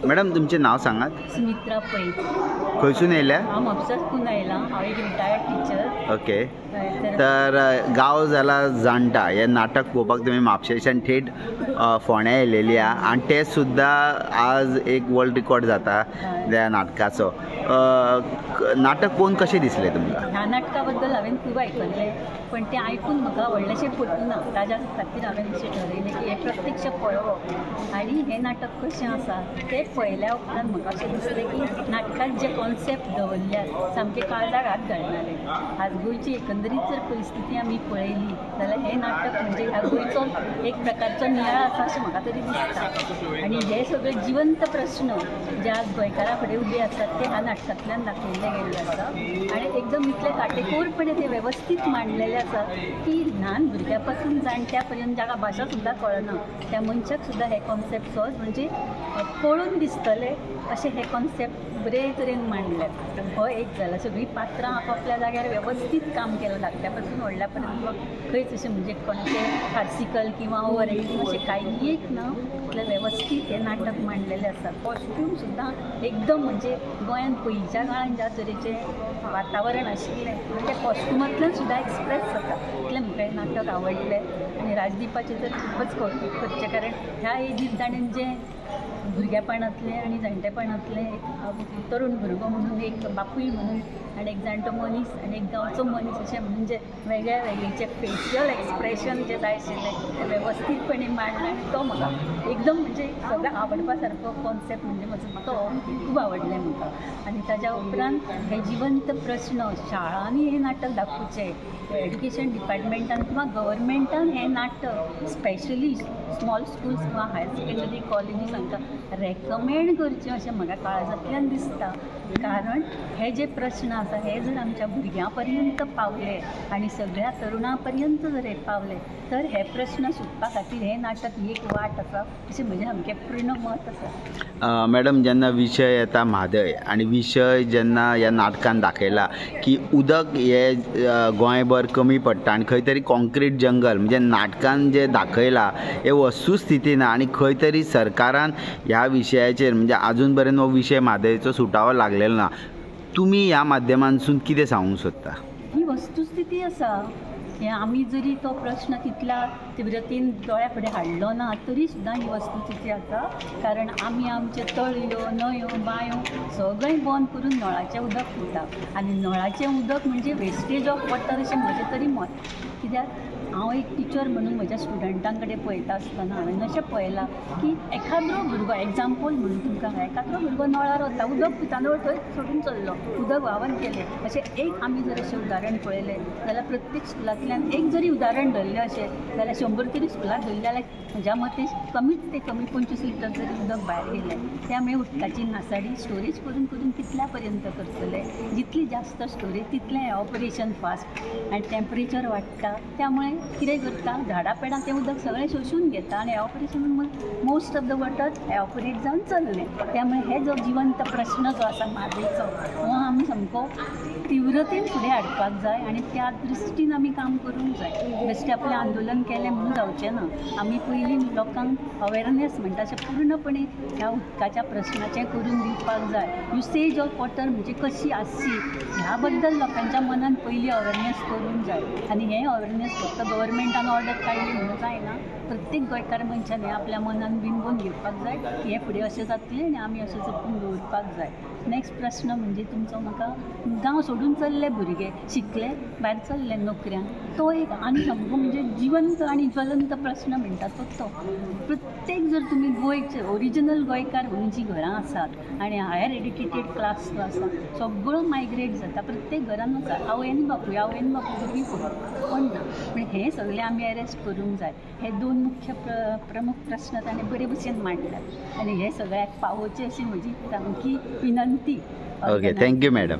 Madam तुमचें नाव सांगात. सुमित्रा पै. खंयसून येयल्या? हांव म्हापसासून आयलां. हांव एक रिटायर्ड टीचर. ओके. तर गांव जाला जाणटा हें नाटक पळोवपाक तुमी म्हापशेच्यान थेट फोंड्या येयलेली आहा आनी तें सुद्दां आज एक वर्ल्ड रिकॉर्ड जाता त्या नाटकाचो. नाटक पळोवन कशें दिसलें तुमकां? ह्या नाटका बद्दल हांवें खूब आयकल्लें, पण तें आयकून म्हाका व्हडलेंशें पटना. ताज्या खातीर हांवें अशें थारायलें की हें प्रत्यक्ष पळोवप आनी हें नाटक कशें आसा तें पळयल्या उपरांत म्हाका अशें दिसलें की नाटकांत जे कॉन्सेप्ट दवरल्यात सामके काळजाक हात घालणारे. आज गोंयची एकंदरीत जर परिस्थिती आमी पळयली जाल्यार हें नाटक म्हणजे ह्या गोंयचो एक प्रकारचो नियाळ आसा अशें म्हाका तरी दिसता. आनी हे सगळे जिवंत प्रश्न जे आज गोंयकारा फुडें उबे आसात ते ह्या नाटकांतल्यान दाखयल्ले गेल्ले आसा आनी एकदम इतले काटेकोरपणे ते वेवस्थीत मांडलेले आसा की ल्हान भुरग्या पासून जाणट्या पर्यंत जाका भाशा सुद्दां कळना त्या मनशाक सुद्दां हे कॉन्सेप्ट सहज म्हणजे पळोवन दिसतले अशें हे कॉन्सेप्ट बरे तरेन मांडल्यात. हो एक जाला. सगळीं पात्रां आपापल्या जाग्यार वेवस्थीत काम केलां धाकट्या पासून व्हडल्या पर्यंत. खंयच अशें म्हणजे कोणाचें फार्सिकल किंवा ओवर एक्टींग अशें कांय एक ना. इतलें वेवस्थीत हें नाटक मांडलेलें आसा. कॉस्ट्यूम सुद्दां एकदम म्हणजे गोंयांत पयलींच्या काळान ज्या तरेचें वातावरण आशिल्लें त्या कॉस्ट्युमांतल्यान सुद्दां एक्सप्रेस जाता. इतलें म्हाका हें नाटक आवडलें आनी राजदीपाचें तर खूबच कौतूक करचें, कारण ह्या एजींत ताणें जें भुरगेपणांतलें आनी जाणटेपणांतलें एक तरूण भुरगो म्हणून, एक बापूय म्हणून आनी एक जाणटो मनीस आनी एक गांवचो मनीस अशें म्हणून जे वेगळ्या वेगळीचे फेशियल एक्सप्रेशन जे जाय आशिल्लें ते वेवस्थीतपणे मांडलें आनी तो म्हाका एकदम म्हणजे सगळ्यांक आवडपा सारको कॉन्सेप्ट म्हणजे म्हाका तो खूब आवडलें म्हाका. आनी ताज्या उपरांत हे जिवंत प्रश्न शाळांनी हें नाटक दाखोवचें, एड्युकेशन डिपार्टमेंटान किंवा गव्हर्मेंटान हें नाटक स्पेशली स्मॉल स्कूल्स किंवा हायर सेकंडरी कॉलेजीस हांकां रेकमेंड करचें अशें म्हाका काळजांतल्यान दिसता. कारण हे जे प्रश्न आसा हे जर आमच्या भुरग्यां पर्यंत पावले आनी सगळ्या तरुणां पर्यंत जर हे पावले तर हे प्रश्न सुटपा खातीर हें नाटक एक वाट आसा अशें म्हजें सामकें पूर्ण मत आसा. मॅडम जेन्ना विशय येता म्हादय आनी विशय जेन्ना ह्या नाटकान दाखयला की उदक हे गोंयभर कमी पडटा आनी खंय तरी कॉन्क्रीट जंगल म्हणजे नाटकान जे दाखयला हे वस्तुस्थिती ना आनी खंय तरी सरकारान ह्या विशयाचेर म्हणजे आजून पर्यंत हो विशय म्हादयचो सुटावो लागलेलो ना. तुमी ह्या माध्यमांतसून कितें सांगूंक सोदता? ही वस्तुस्थिती आसा. हे आमी जरी तो प्रश्न तितल्या तीव्रतेन दोळ्या फुडें हाडलो ना तरी सुद्दां ही वस्तुस्थिती आसा. कारण आमी आमचे तळयो न्हंयो बांयो सगळें बंद करून नळाचें उदक पिता आनी नळाचें उदक म्हणजे वेस्टेज ऑफ वॉटर अशें म्हजें तरी मत. कित्याक हांव एक टिचर म्हणून म्हज्या स्टुडंटां कडेन पळयता आसतना हांवें अशें पळयलां की एखादो भुरगो एग्जाम्पल म्हणून तुमकां एखादो भुरगो नळार वता उदक पिता नळ थंय सोडून चल्लो उदक व्हांवून गेलें अशें एक आमी जर अशें उदाहरण पळयलें जाल्यार प्रत्येक स्कुलांतल्यान एक जरी उदाहरण धरलें अशें जाल्यार 100 तरी स्कुलां धरलीं जाल्यार म्हज्या मते कमीत ते कमी 25 लिटर जरी उदक भायर गेलें. त्यामुळे उदकाची नासाडी स्टोरेज करून करून कितल्या पर्यंत करतले. जितली जास्त स्टोरेज तितलें ऑपरेशन फास्ट आनी टेम्परेचर वाडटा. त्यामुळे कितें करता झाडां पेडां तें उदक सगळें शोशून घेता आनी operation most of the water evaporate जावन चल्लें. त्यामुळे हे जो जिवंत प्रश्न जो आसा म्हादयचो हो आमी सामको तीव्रतेन फुडें हाडपाक जाय आनी त्या दृश्टीन आमी काम करूंक जाय. बेश्टें आपलें आंदोलन केलें म्हणून जावचें ना. आमी पयलीं लोकांक अवेरनेस म्हणटा अशें पूर्णपणे ह्या उदकाच्या प्रश्नाचें करून दिवपाक जाय. युसेज ऑफ वॉटर म्हणजे कशी आसची ह्या बद्दल लोकांच्या मनान पयलीं अवेरनेस करूंक जाय. आनी हें अवेरनेस फक्त गव्हर्मेंटान ऑर्डर काडली म्हणून जायना. प्रत्येक गोंयकार मनशान हें आपल्या मनान बिंबून घेवपाक जाय की हें फुडें अशें जातलें आनी आमी अशें जपून दवरपाक जाय. नेक्स्ट प्रश्न म्हणजे तुमचो म्हाका गांव सोडून चल्ले भुरगे शिकले भायर चल्ले नोकऱ्यांक तो एक आनी सामको म्हणजे जिवंत आनी ज्वलंत प्रश्न म्हणटा तो. प्रत्येक जर तुमी गोंयचे ओरिजिनल गोंयकार म्हणून जीं घरां आसात आनी हायर एड्युकेटेड क्लास जो आसा सगळो मायग्रेट जाता. प्रत्येक घरान आसा आवयन बापूय भुरगीं पण ना. पूण हें सगळें आमी अरेस्ट करूंक जाय. हे दोन मुख्य प्रमुख प्रश्न ताणें बरे भशेन मांडल्यात आनी हे सगळ्याक पावोवचे अशी म्हजी सामकी विनंती. Okay, thank you madam.